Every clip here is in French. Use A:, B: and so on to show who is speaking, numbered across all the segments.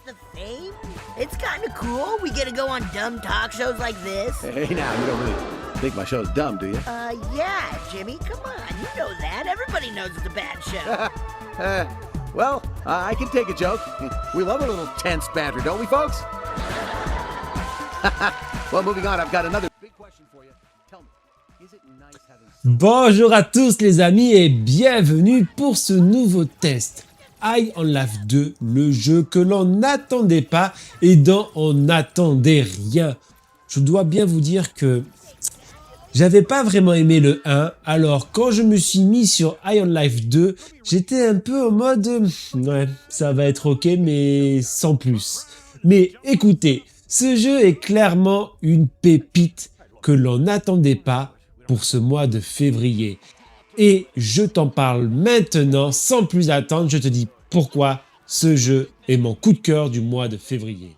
A: the fame? It's kind of cool. We get to go on dumb talk shows like this.
B: Hey, now, you don't really think my show's dumb, do you?
A: Yeah, Jimmy, come on. You know that. Everybody knows it's a bad show.
B: Well, I can take a joke. We love a little tense banter, don't we, folks? Well, moving on, I've got another big question for you. Tell me, is it nice having...
C: Bonjour à tous les amis et bienvenue pour ce nouveau test. High on Life 2, le jeu que l'on n'attendait pas et dont on n'attendait rien. Je dois bien vous dire que j'avais pas vraiment aimé le 1, alors quand je me suis mis sur High on Life 2, j'étais un peu en mode ouais, ça va être ok mais sans plus. Mais écoutez, ce jeu est clairement une pépite que l'on n'attendait pas pour ce mois de février. Et je t'en parle maintenant, sans plus attendre, je te dis pourquoi ce jeu est mon coup de cœur du mois de février.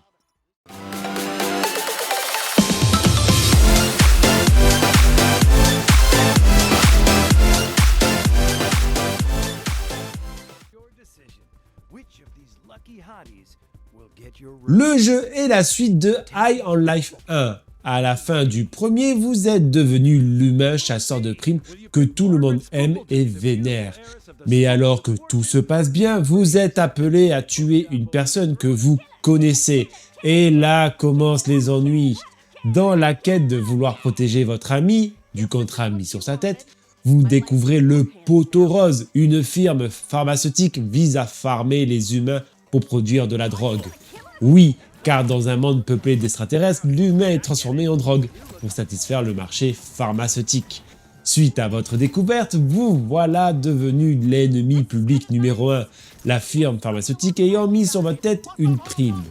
C: Le jeu est la suite de High on Life 1. À la fin du premier, vous êtes devenu l'humain chasseur de primes que tout le monde aime et vénère. Mais alors que tout se passe bien, vous êtes appelé à tuer une personne que vous connaissez. Et là commencent les ennuis. Dans la quête de vouloir protéger votre ami, du contrat mis sur sa tête, vous découvrez le Poteau Rose, une firme pharmaceutique vise à farmer les humains pour produire de la drogue. Oui, car dans un monde peuplé d'extraterrestres, l'humain est transformé en drogue pour satisfaire le marché pharmaceutique. Suite à votre découverte, vous voilà devenu l'ennemi public numéro 1, la firme pharmaceutique ayant mis sur votre tête une prime.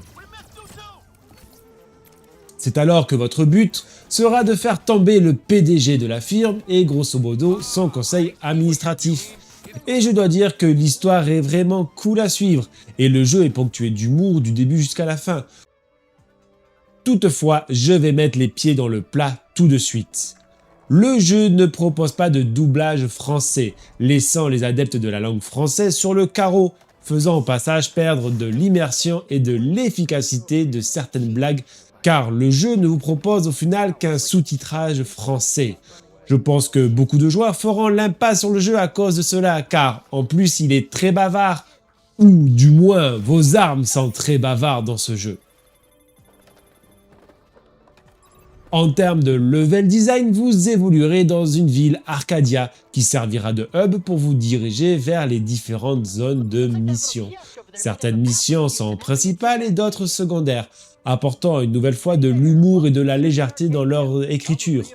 C: C'est alors que votre but sera de faire tomber le PDG de la firme et grosso modo son conseil administratif. Et je dois dire que l'histoire est vraiment cool à suivre et le jeu est ponctué d'humour du début jusqu'à la fin. Toutefois, je vais mettre les pieds dans le plat tout de suite. Le jeu ne propose pas de doublage français, laissant les adeptes de la langue française sur le carreau, faisant au passage perdre de l'immersion et de l'efficacité de certaines blagues, car le jeu ne vous propose au final qu'un sous-titrage français. Je pense que beaucoup de joueurs feront l'impasse sur le jeu à cause de cela, car en plus il est très bavard, ou du moins vos armes sont très bavardes dans ce jeu. En termes de level design, vous évoluerez dans une ville Arcadia qui servira de hub pour vous diriger vers les différentes zones de mission. Certaines missions sont principales et d'autres secondaires, apportant une nouvelle fois de l'humour et de la légèreté dans leur écriture.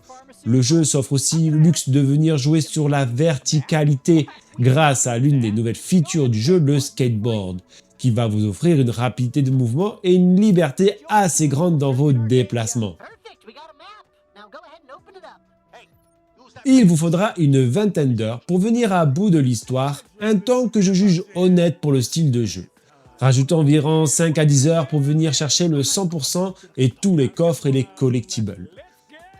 C: Le jeu s'offre aussi le luxe de venir jouer sur la verticalité grâce à l'une des nouvelles features du jeu, le skateboard, qui va vous offrir une rapidité de mouvement et une liberté assez grande dans vos déplacements. Il vous faudra une vingtaine d'heures pour venir à bout de l'histoire, un temps que je juge honnête pour le style de jeu. Rajoutez environ 5 à 10 heures pour venir chercher le 100% et tous les coffres et les collectibles.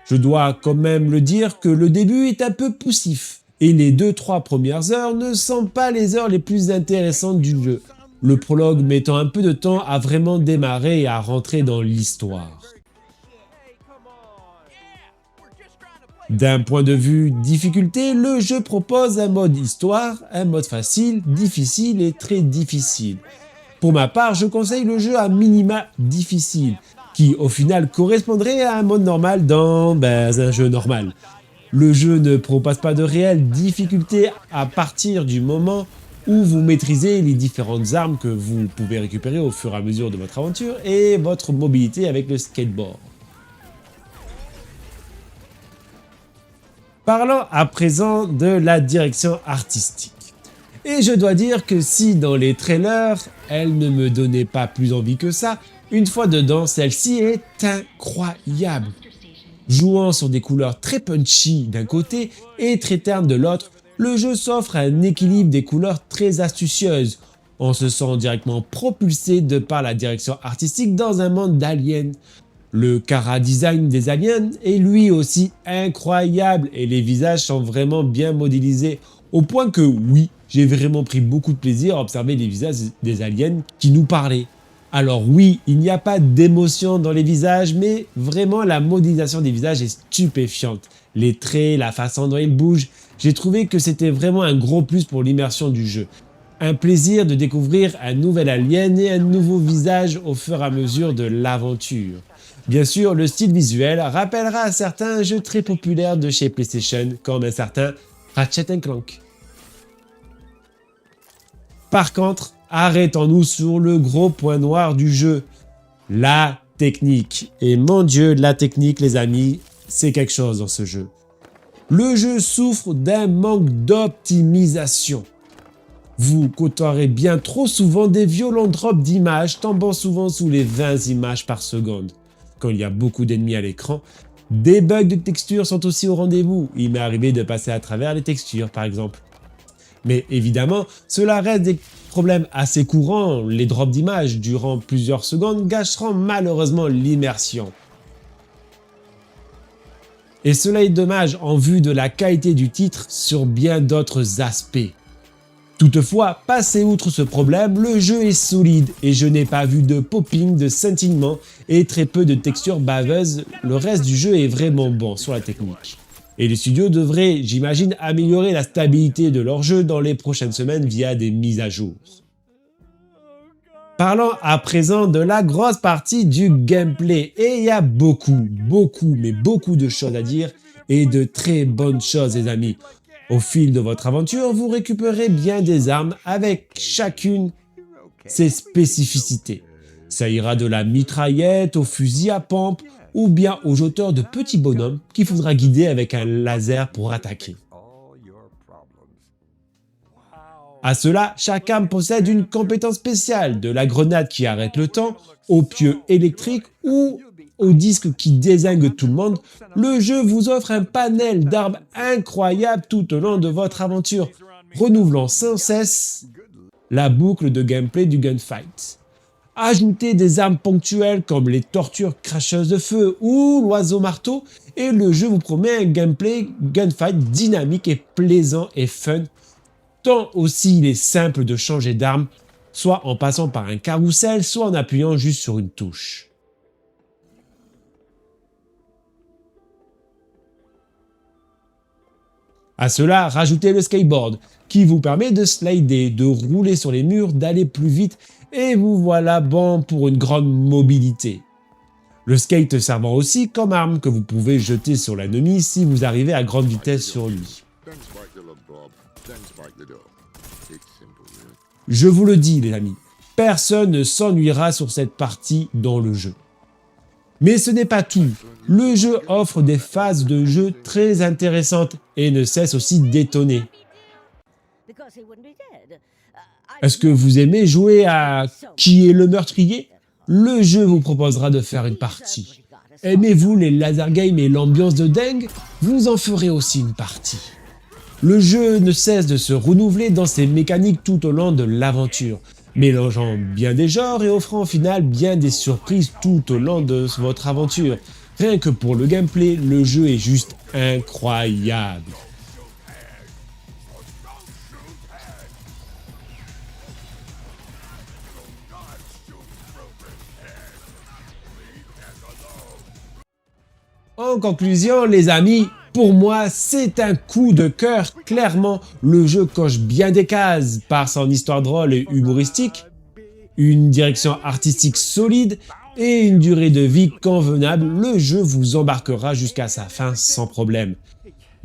C: Je dois quand même le dire que le début est un peu poussif et les 2-3 premières heures ne sont pas les heures les plus intéressantes du jeu, le prologue mettant un peu de temps à vraiment démarrer et à rentrer dans l'histoire. D'un point de vue difficulté, le jeu propose un mode histoire, un mode facile, difficile et très difficile. Pour ma part, je conseille le jeu à minima difficile, qui au final correspondrait à un mode normal dans un jeu normal. Le jeu ne propose pas de réelle difficulté à partir du moment où vous maîtrisez les différentes armes que vous pouvez récupérer au fur et à mesure de votre aventure et votre mobilité avec le skateboard. Parlons à présent de la direction artistique. Et je dois dire que si dans les trailers, elle ne me donnait pas plus envie que ça, une fois dedans, celle-ci est incroyable. Jouant sur des couleurs très punchy d'un côté et très ternes de l'autre, le jeu s'offre un équilibre des couleurs très astucieuses. On se sent directement propulsé de par la direction artistique dans un monde d'aliens. Le chara-design des aliens est lui aussi incroyable et les visages sont vraiment bien modélisés au point que oui, j'ai vraiment pris beaucoup de plaisir à observer les visages des aliens qui nous parlaient. Alors oui, il n'y a pas d'émotion dans les visages, mais vraiment la modélisation des visages est stupéfiante. Les traits, la façon dont ils bougent, j'ai trouvé que c'était vraiment un gros plus pour l'immersion du jeu. Un plaisir de découvrir un nouvel alien et un nouveau visage au fur et à mesure de l'aventure. Bien sûr, le style visuel rappellera à certains jeux très populaires de chez PlayStation, comme un certain Ratchet & Clank. Par contre, arrêtons-nous sur le gros point noir du jeu, la technique. Et mon Dieu, la technique, les amis, c'est quelque chose dans ce jeu. Le jeu souffre d'un manque d'optimisation. Vous côtoierez bien trop souvent des violents drops d'images, tombant souvent sous les 20 images par seconde. Quand il y a beaucoup d'ennemis à l'écran, des bugs de texture sont aussi au rendez-vous. Il m'est arrivé de passer à travers les textures, par exemple. Mais évidemment, cela reste des problèmes assez courants. Les drops d'images durant plusieurs secondes gâcheront malheureusement l'immersion. Et cela est dommage en vue de la qualité du titre sur bien d'autres aspects. Toutefois, passé outre ce problème, le jeu est solide et je n'ai pas vu de popping, de scintillement et très peu de textures baveuses. Le reste du jeu est vraiment bon sur la technique. Et les studios devraient, j'imagine, améliorer la stabilité de leur jeu dans les prochaines semaines via des mises à jour. Parlons à présent de la grosse partie du gameplay. Et il y a beaucoup de choses à dire et de très bonnes choses, les amis. Au fil de votre aventure, vous récupérez bien des armes avec chacune ses spécificités. Ça ira de la mitraillette au fusil à pompe ou bien au jeteur de petits bonhommes qu'il faudra guider avec un laser pour attaquer. À cela, chaque arme possède une compétence spéciale, de la grenade qui arrête le temps, au pieu électrique ou au disque qui dézingue tout le monde. Le jeu vous offre un panel d'armes incroyables tout au long de votre aventure, renouvelant sans cesse la boucle de gameplay du gunfight. Ajoutez des armes ponctuelles comme les tortures cracheuses de feu ou l'oiseau marteau et le jeu vous promet un gameplay gunfight dynamique et plaisant et fun, tant aussi il est simple de changer d'arme, soit en passant par un carrousel, soit en appuyant juste sur une touche. À cela, rajoutez le skateboard, qui vous permet de slider, de rouler sur les murs, d'aller plus vite, et vous voilà bon pour une grande mobilité. Le skate servant aussi comme arme que vous pouvez jeter sur l'ennemi si vous arrivez à grande vitesse sur lui. Je vous le dis les amis, personne ne s'ennuiera sur cette partie dans le jeu. Mais ce n'est pas tout, le jeu offre des phases de jeu très intéressantes et ne cesse aussi d'étonner. Est-ce que vous aimez jouer à Qui est le meurtrier? Le jeu vous proposera de faire une partie. Aimez-vous les laser games et l'ambiance de dingue? Vous en ferez aussi une partie. Le jeu ne cesse de se renouveler dans ses mécaniques tout au long de l'aventure, mélangeant bien des genres et offrant au final bien des surprises tout au long de votre aventure. Rien que pour le gameplay, le jeu est juste incroyable. En conclusion, les amis, pour moi, c'est un coup de cœur. Clairement, le jeu coche bien des cases par son histoire drôle et humoristique, une direction artistique solide et une durée de vie convenable. Le jeu vous embarquera jusqu'à sa fin sans problème.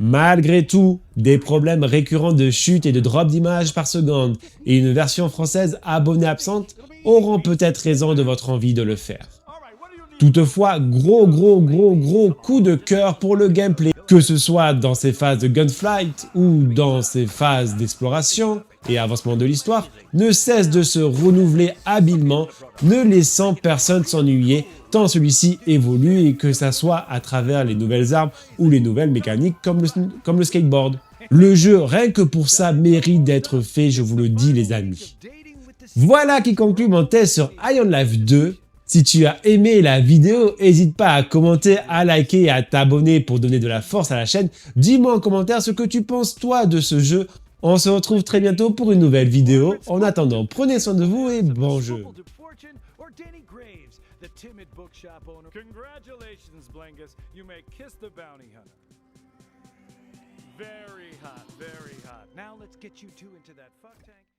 C: Malgré tout, des problèmes récurrents de chute et de drop d'images par seconde et une version française abonnée absente auront peut-être raison de votre envie de le faire. Toutefois, gros coup de cœur pour le gameplay, que ce soit dans ses phases de gunfight ou dans ses phases d'exploration et avancement de l'histoire, ne cesse de se renouveler habilement, ne laissant personne s'ennuyer, tant celui-ci évolue et que ça soit à travers les nouvelles armes ou les nouvelles mécaniques comme le skateboard. Le jeu, rien que pour ça, mérite d'être fait, je vous le dis les amis. Voilà qui conclut mon test sur High on Life 2. Si tu as aimé la vidéo, n'hésite pas à commenter, à liker et à t'abonner pour donner de la force à la chaîne. Dis-moi en commentaire ce que tu penses toi de ce jeu. On se retrouve très bientôt pour une nouvelle vidéo. En attendant, prenez soin de vous et bon jeu.
D: or Danny Graves, the timid bookshop owner. Congratulations, Blingus. You may kiss the bounty hunter. Very hot, very hot. Now let's get you two into that fuck tank.